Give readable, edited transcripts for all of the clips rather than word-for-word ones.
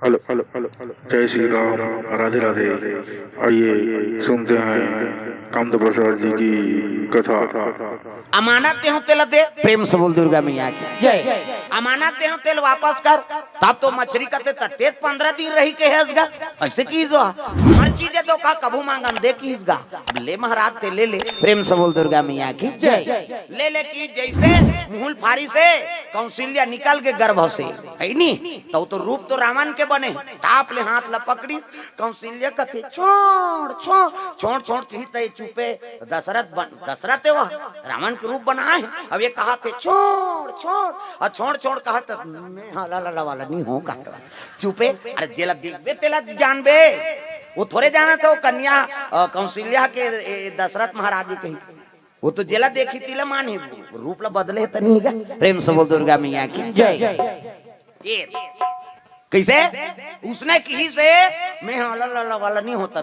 Hello hello hello hello, जय श्री राम, राधे राधे। आइए सुनते हैं कामदेव प्रसाद जी की कथा। अमानत ते हो तेल दे, प्रेम से बोल दुर्गा मैया की जय। अमानत ते हो तेल वापस कर, तब तो मछली का ते 15 दिन रही के हेसगा ऐसे की जो हर चीज दे का कबू मांगन दे की हिसगा। अब ले महाराज ते ले ले, प्रेम से बोल दुर्गा मैया की जय। ले ले की जैसे मुहुल फारी से कौशल्या निकल के गर्भ से है नी, तो रूप तो रावण के बने, टाप ले हाथ ला पकड़ी कौशल्या कथे छोड़ छोड़ छोड़ छोड़ की तय चुपे दशरथ वो रावण के रूप बना है। अब ये कहा थे छोड़ छोड़ और छोड़ छोड़ कहा तो मैं हाला वाला नहीं हूँ का चुपे। अरे जेला देखबे तेला जानबे, वो थोड़े जाना तो कन्या कौशल्या के दशरथ महाराज जी कही, वो तो जेला देखी तिला मानी रूप ला बदले तो नहीं का। प्रेम से बोल दुर्गा मैया की जय। ये कैसे उसने कही से मैं हाला वाला नहीं होता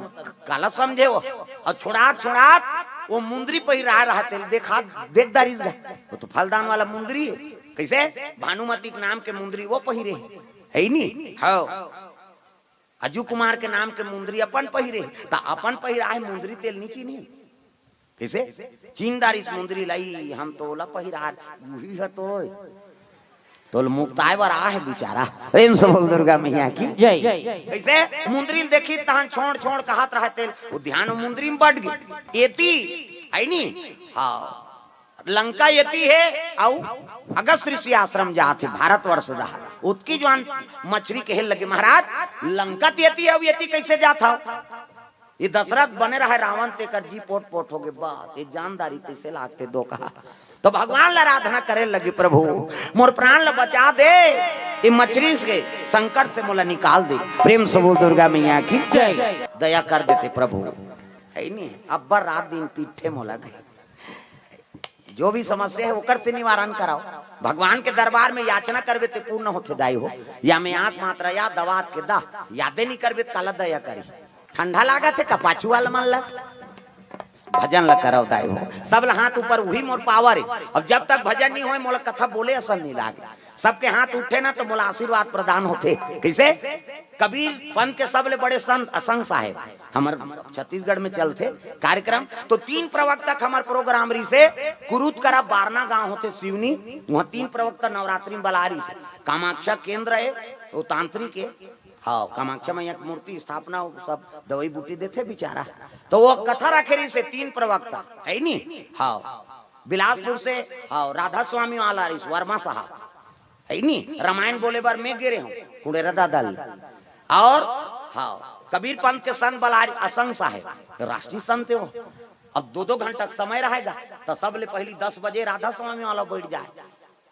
काला समझे वो, और छुड़ा वो मुंदरी पहिर रहा तेल देखा देखदारी वो तो फलदान वाला मुंदरी है। कैसे भानुमती के नाम के मुंदरी वो पहिरे है नी, हाँ अजू कुमार के नाम के मुंदरी अपन पहिरे ता अपन पहिरा है मुंदरी तेल नीची नहीं। कैसे चीनदारी मुंदरी लाई हम तो ओला पहिरा यही है तो मुक्ताय बर आ है बेचारा। प्रेम से बोल दुर्गा मैया की जय। कैसे मुंदरी देखी तहन छोड़ छोड़ कहत रहे तेल वो ध्यान मुंदरी में बढ़ गई एती है नी। हाँ लंका येती है आउ अगस्त ऋषि आश्रम जाते भारतवर्ष दा उसकी जवान मछली कहे लगे महाराज लंका येती है, अब येती कैसे जाता ये दशरथ बने रहा रावण ते कर जी पोट पोट हो गए बस ये जानदारी कैसे लागते दो कहा। तो भगवान ला आराधना करे लगे प्रभु मोर प्राण ला बचा दे, ये मछली के संकट से मोला निकाल दे। प्रेम से बोल दुर्गा मैया की जय। दया कर देते प्रभु है नी, अब्बर रात दिन पीठे मोला गए जो भी समस्या है वो से निवारण कराओ। भगवान के दरबार में याचना करबे ते पूर्ण होते दाई हो, या में आंख मात्रा या दवा के दा यादे नहीं करबे काला दया करी। ठंडा लागा थे कपाचू वाला मन ला भजन ला कराओ दाई हो, सब हाथ ऊपर वही मोर पावर है। अब जब तक भजन नहीं होए मोला कथा बोले असल नहीं लागे, सबके हाथ उठे ना तो मोला आशीर्वाद प्रदान होते। कैसे कबीर पंथ के सबले बड़े संत असंग साहेब हमारे छत्तीसगढ़ में चलते कार्यक्रम, तो 3 प्रवक्ता हमारे प्रोग्राम री से कुरुत करा बारना गांव होते सिवनी, वहाँ 3 प्रवक्ता नवरात्रि में बलारी से कामाक्षा केंद्र है वो तांत्रिक है। हाँ कामाक्षा मैया की मूर्ति स्थापना सब दवाई बूटी देते बेचारा, तो वो कथा रखे रही से 3 प्रवक्ता है नी। हाँ बिलासपुर से हाँ राधा स्वामी वाला रही वर्मा साहब है नी, रामायण बोले बार मैं गिरे हूँ कुड़ेरा दादा, और हाँ कबीर पंथ के संत बलारी असंग साहेब राष्ट्रीय संत हो। अब 2-2 घंटा समय रहेगा तो सबले पहली 10 बजे राधा स्वामी वाला बैठ जाए,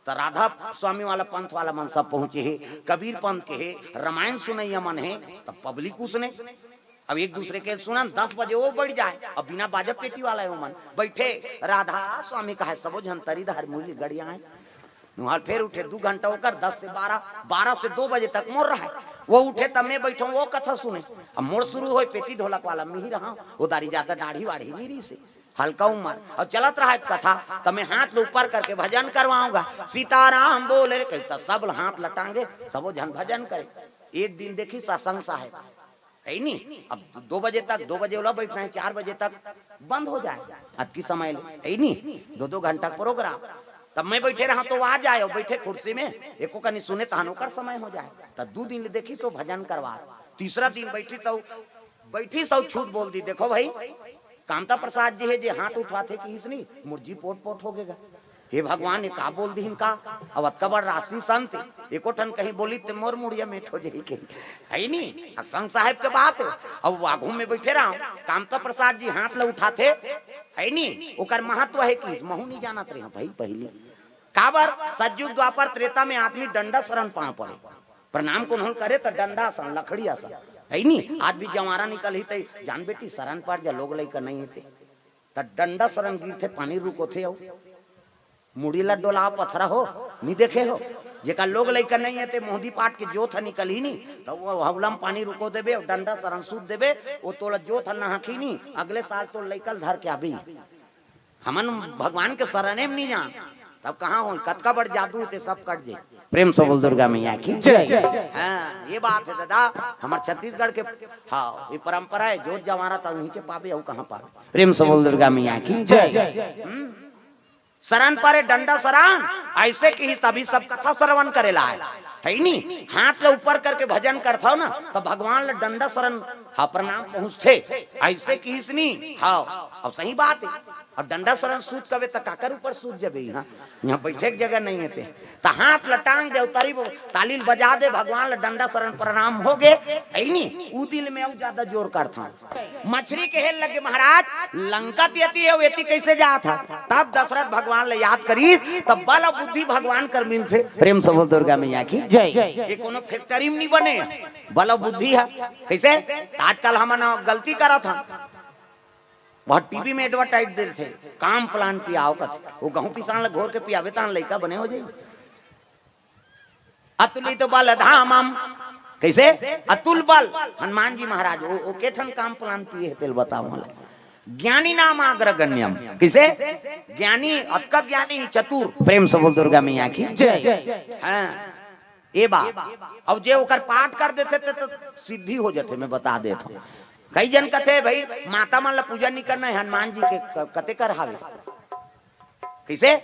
तो राधा स्वामी वाला पंथ वाला मन सब पहुंचे है, कबीर पंथ के है रामायण सुनैया मन है तो पब्लिक उसने अब एक दूसरे के सुना 10 बजे वो बैठ जाए, अब बिना बाजा पेटी वाला है वो मन बैठे राधा स्वामी का है सबो झंतरी धार मूली गड़िया है नुहार फिर उठे 2 घंटा होकर 10 से 12 से 2 बजे तक मोर रहा है वो उठे तब मैं बैठो वो कथा सुने। अब मोर शुरू हो पेटी ढोलक वाला मिही रहा वो दारी ज्यादा दाढ़ी वाढ़ी मेरी से हल्का उम्र और चलत रहा कथा तब मैं हाथ ऊपर करके भजन करवाऊंगा सीताराम बोले कहता सब हाथ लटांगे सबो झन भजन करे। एक दिन देखी सत्संग साहेब है नी, अब 2 बजे तक 2 बजे वाला बैठना है 4 बजे तक बंद हो जाए आज की समय है नी, 2-2 घंटा प्रोग्राम। तब मैं बैठे रहा तो आ जाए बैठे कुर्सी में एको कनी सुने तहानो कर समय हो जाए, तब 2 दिन देखी तो भजन करवा। तीसरा दिन बैठी सौ छूट बोल दी देखो भाई कामता प्रसाद जी है जे हाथ उठाते कि इसनी मुर्जी पोट पोट हो गएगा। हे भगवान ने का बोल दी इनका अब कबर राशि संत एको ठन कहीं बोली ते मोर मुड़िया मेट हो जाई के है नी संग साहेब के बात। अब वाघू में बैठे रहा कामता प्रसाद जी हाथ ला उठाते है नी, ओकर महत्व है कि महू नहीं जानत रहे भाई पहली काबर सतयुग द्वापर त्रेता में आदमी डंडा शरण पाँव पड़े प्रणाम को नहीं करे तो डंडा सन लकड़ी सन है नी, आज भी जवारा निकल ही थे जान बेटी शरण पर जा लोग लइका नहीं थे तो डंडा शरण गिर थे पानी रुको थे मुड़ी ला डोला पथरा हो नहीं देखे हो जेका लोग लइका नहीं है मोदी पाट के जोत निकल ही नहीं तो वो हवलम पानी रुको देबे डंडा शरण सूद देबे वो तोला जोत नहाखी नहीं अगले साल तो लइकल धर के आबी हमन भगवान के शरणे में नहीं जान तब कहाँ हो कतका बड़ जादू थे सब कट जाए। प्रेम से बोल दुर्गा मैया की जय। हाँ ये बात है दादा, हमारे छत्तीसगढ़ के हाँ ये परंपरा है, जो जवारा था वहीं से पावे और कहाँ पावे। प्रेम से बोल दुर्गा मैया की जय। शरण पारे डंडा शरण, ऐसे की ही तभी सब कथा श्रवण करेला है नहीं। हाथ ले ऊपर करके भजन करता हो ना तो भगवान ले डंडा शरण हाँ प्रणाम पहुँचते, ऐसे की ही हाँ। अब सही बात है, अब डंडा शरण सूत कवे तो काकर ऊपर सूत जबे, यहाँ बैठे की जगह नहीं है तो हाथ लटांग दे उतारी तालील बजा दे, भगवान ले डंडा शरण प्रणाम हो गए है नहीं। ऊ दिल में और ज्यादा जोर करता। मछली के हेल लगे महाराज, लंका तियती है वेती कैसे जा था, तब दशरथ भगवान ले याद करी तब बल बुद्धि भगवान कर मिल थे। प्रेम से बोल दुर्गा मैया की जय। ये कोनो फैक्ट्री में नहीं बने, बल बुद्धि है कैसे। आजकल हम गलती करा था, बहुत टीवी में एडवर्टाइज दे थे काम प्लान पियाओ का, वो गहूं पिसान ले घोर के पियावे तान लइका बने हो जाई। अतुलित बल धामम कैसे, अतुल बल हनुमान जी महाराज वो केठन काम प्लान पिए तेल बताओ मला। ज्ञानी नाम अग्रगण्यम कैसे, ज्ञानी अतका ज्ञानी चतुर। प्रेम से बोल दुर्गा मैया की जय। हाँ ये बात, अब जे ओकर पाठ कर देते तो सिद्धि हो जाते। मैं बता देता हूँ, कई जन कथे भाई माता मन ला पूजा नहीं करना है, हनुमान जी के कते कर हावे कैसे।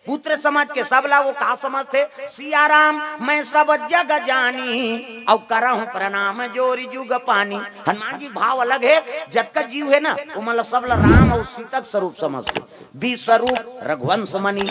पुत्र समझ के सब ला वो का समझते, सिया राम मैं सब जग जानी और करहूं प्रणाम जोरी जुग पानी। हनुमान जी भाव अलग है, जब का जीव है ना वो मतलब सब ला राम और सीता स्वरूप समझते, बी स्वरूप रघुवंश मणि,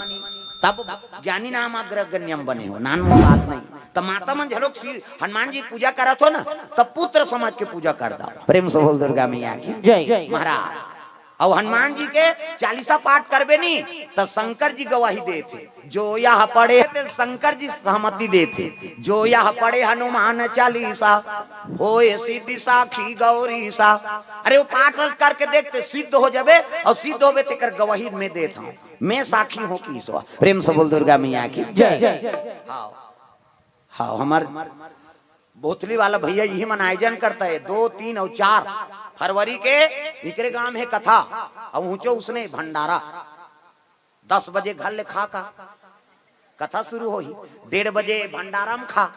तब ज्ञानी नाम अग्रगण्यम बने हो। नान बात नहीं तो माता मन झलोक हनुमान जी पूजा करा थो ना तब पुत्र समझ के पूजा कर दो। प्रेम से बोल दुर्गा मैया की जय महाराज। और हनुमान जी के 40 पाठ करबे नहीं तो शंकर जी गवाही देते, जो यह पढ़े शंकर जी सहमति देते, जो यह पढ़े हनुमान 40 होए सिद्धि साखी गौरी सा। अरे वो पाठ करके देखते सिद्ध हो जाबे, और सिद्ध होबे तेकर गवाही में देता हूँ मैं साखी हूँ की ईश्वर। प्रेम से बोल दुर्गा मैया की जय। हाँ हाँ हमार बोतली वाला भैया यही मन आयोजन करता है 2, 3 और 4 फरवरी के इकरे गांव में कथा, और ऊंचो उसने भंडारा 10 बजे घर ले खा का कथा शुरू होई, 1:30 बजे भंडारा में खा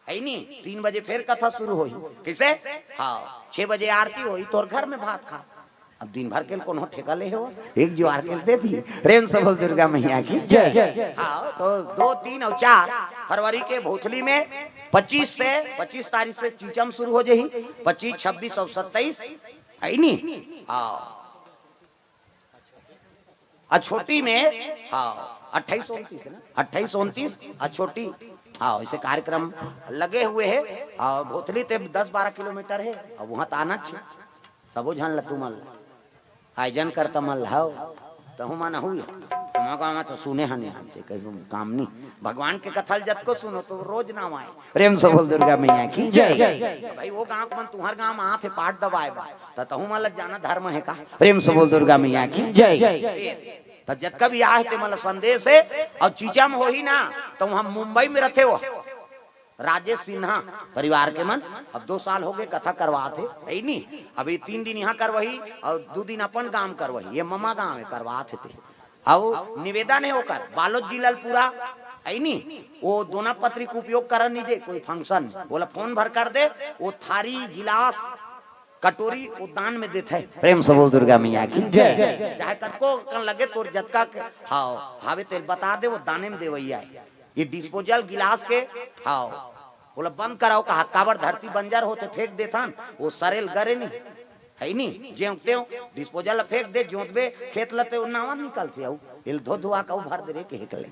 है नी, 3 बजे फिर कथा शुरू होई कैसे। हाँ 6 बजे आरती होई तोर घर में भात खा। अब दिन भर के कोनो ठेका ले हो, एक ज्वार के दे दी। प्रेम से बोल दुर्गा मैया की जय। हाँ तो 2, 3 और 4 फरवरी के भोथली में 25 तारीख से चीचम शुरू हो जाही, 25, 26 और 27 है नी। छोटी में हाँ 28, 29 है ना, 28, 29 छोटी हाँ ऐसे कार्यक्रम लगे हुए है। और भोथली ते 10-12 किलोमीटर है, और वहाँ तो आना चाहिए सबो झन ला तुमल आयोजन करता मल हाउ तहु माना हुई मगा तो सुने हने हमते कहीं काम नहीं। भगवान के कथल जत को सुनो तो रोज नाम आए। प्रेम से बोल दुर्गा मैया की जय। भाई वो गांव मन तुम्हार गांव में आथे पाठ दबाए बा तहु माला जाना धर्म है का। प्रेम से बोल दुर्गा मैया की जय। तो जत का भी आए थे मतलब संदेश है, और चीचम हो ही ना तो हम मुंबई में रहते हो राजेश सिन्हा परिवार के मन। अब 2 साल हो गए कथा करवाते है नहीं, अभी 3 दिन यहाँ करवही और 2 दिन अपन गांव करवही, ये ममा गांव में करवाते थे। अब निवेदन है होकर बालोद जिला पूरा है नहीं, वो दोना पत्री का उपयोग कर नहीं दे, कोई फंक्शन बोला फोन भर कर दे, वो थारी गिलास कटोरी वो दान में देते है। प्रेम से बोल दुर्गा मैया की जय। चाहे कतको कन लगे तोर जतका हाँ हावे तेल बता दे वो दाने में देवैया। ये डिस्पोजल गिलास के हाँ बोला बंद कराओ का काबर धरती बंजर होते फेंक देता वो सरेल गरे नहीं है नहीं, जेते हो डिस्पोजल फेंक दे जोतबे खेत लते वो नावा निकलते हो इल धो धुआ का भर दे रे के हेकले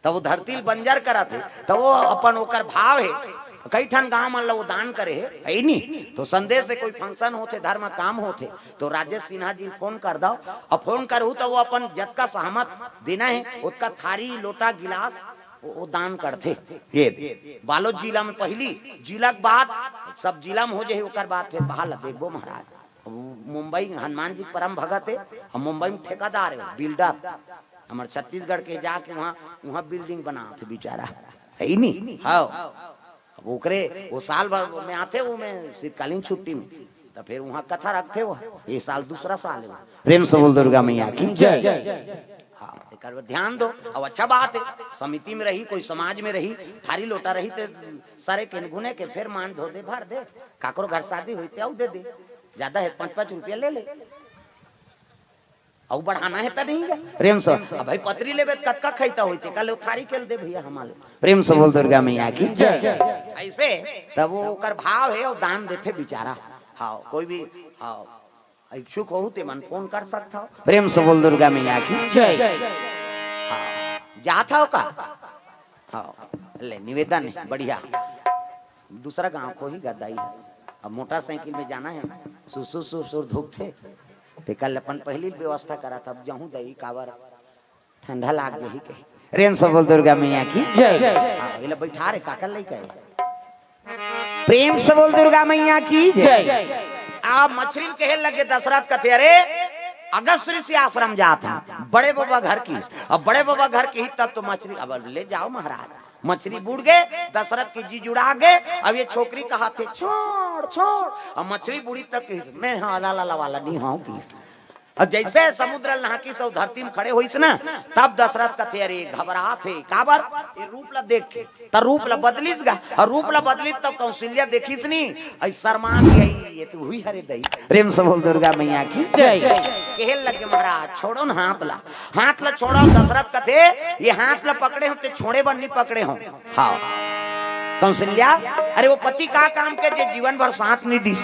तब वो धरती बंजर कराते तब वो अपन ओकर भाव है। कई ठन गांव मन वो दान करे है नहीं, तो संदेश से कोई फंक्शन होते धर्म काम होते तो राजेश सिन्हा जी फोन कर दो, और फोन करू तो वो अपन जत का सहमत देना है उसका थारी लोटा गिलास वो दान करते। ये बालोद जिला में पहली जिला के बाद सब जिला में हो जाए ओकर बाद फिर बहाल देखबो महाराज। मुंबई हनुमान जी परम भगत है, हम मुंबई में ठेकेदार है बिल्डर हमारे छत्तीसगढ़ के जाके वहाँ बिल्डिंग बना थे बेचारा है नहीं। हाँ ओकरे वो साल भर में आते वो मैं शीतकालीन छुट्टी में तो फिर वहाँ कथा रखते वो ये साल दूसरा साल है। प्रेम से बोल दुर्गा मैया की जय। हाँ कर ध्यान दो। अब अच्छा बात है, समिति में रही, कोई समाज में रही, थारी लोटा रही तो सारे के गुने के फिर मान धो दे, भर दे। काकरो घर शादी हुई तो दे दे, ज्यादा है 5-5 रुपया ले ले, और बढ़ाना है तो नहीं है। प्रेम से अब भाई पत्री लेबे कतका खैता होते, कल थारी खेल दे भैया हमारे। प्रेम से बोल दुर्गा मैया की ऐसे तब वो कर भाव है और दान देते बेचारा। हाँ कोई भी इच्छुक हो ते मन फोन कर सकता हो। प्रेम से बोल दुर्गा मैया की हाँ जाता हो का। हाँ ले निवेदन है बढ़िया, दूसरा गांव को ही गदाई है। अब मोटरसाइकिल में जाना है, सुसुर धूप थे ते कल अपन पहली व्यवस्था करा था, अब जाऊं दही कावर ठंडा लाग जही के। प्रेम से बोल दुर्गा मैया की हां इला बैठा रे काकर लई कहे। प्रेम से बोल दुर्गा मैया की जय। आप मछली कहे लगे दशरथ कथे अरे अगस्त ऋषि आश्रम जाता बड़े बाबा घर की, अब बड़े बाबा घर की तब तो मछली अब ले जाओ महाराज। मछली बूढ़ गए, दशरथ की जी जुड़ा गए, अब ये छोकरी कहा थे छोड़ छोड़, अब मछली बूढ़ी तक मैं हाँ ला ला वाला नहीं हाँ की। और जैसे समुद्र नहाकी सब धरती में खड़े हुई ना, तब दशरथ कथे अरे घबरा थे काबर ये रूप ला देख के, त रूप ला बदलिस गा, और रूप ला बदलिस तब कौशल्या देखिस नहीं, ऐ शर्मान गई ये तो हुई हरे दई। प्रेम से बोल दुर्गा मैया की कहल लगे महाराज छोड़ो ना हाथ ला छोड़ो। दशरथ कथे ये हाथ ला पकड़े हो ते छोड़े बन नहीं पकड़े हो। हाँ कौशल्या अरे वो पति का काम के जीवन भर साथ नहीं दी।